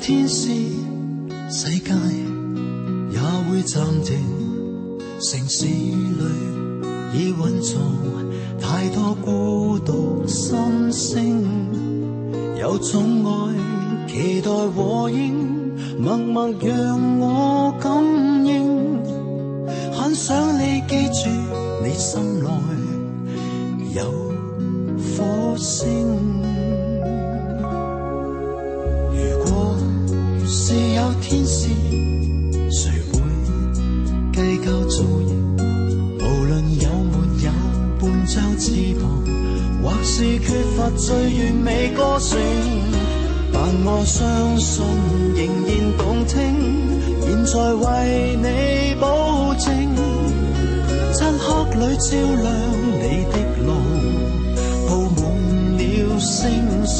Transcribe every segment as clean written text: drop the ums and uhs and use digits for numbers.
天使，世界也會暫停。城市裏已蘊藏太多孤獨心聲，有種愛期待和應，默默讓我感應。很想你記住，你心內有火星。如果是有天使，誰會計較造型？無論有沒有半張翅膀，或是缺乏最完美歌聲，但我相信仍然動聽。現在為你保證，漆黑裏照亮你的路，佈滿了星星。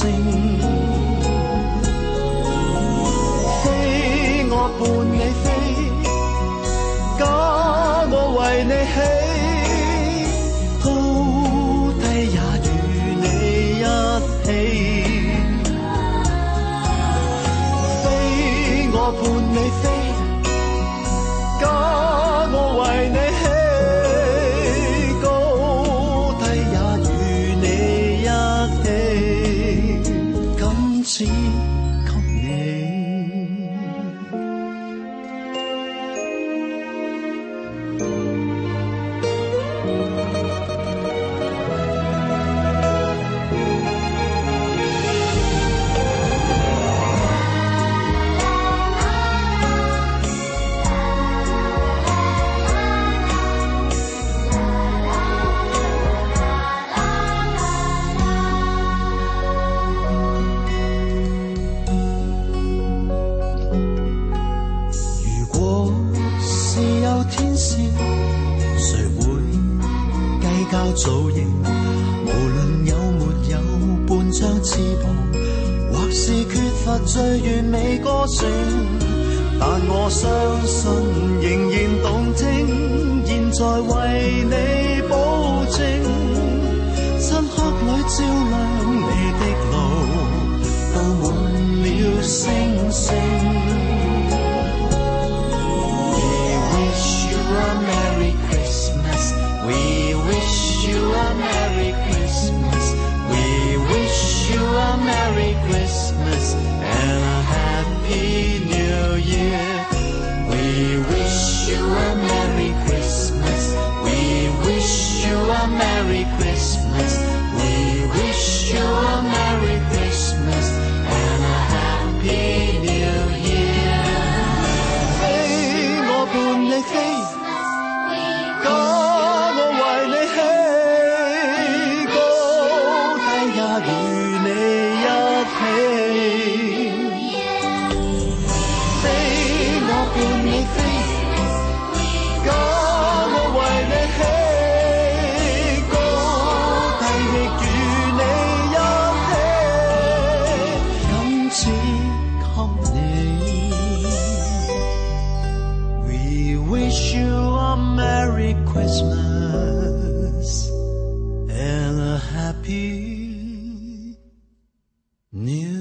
飛我伴你飛，假我為你起，高低也與你一起。飛我伴你飛，假我為你起，高低也與你一起，今次給你。造型，無論有沒有半張翅膀，或是缺乏最完美歌聲，但我相信仍然動聽。現在為你保證，漆黑裏照亮你的路，佈滿了星星。We wish you a Merry Christmas. We wish you a Merry Christmas. We wish you a Merry Christmas and a Happy New Year. We wish you a Merry Christmas. We wish you a Merry Christmas. We wish you a Merry Christmas and a Happy New Year. 飛我伴你飛，Christmas and a happy new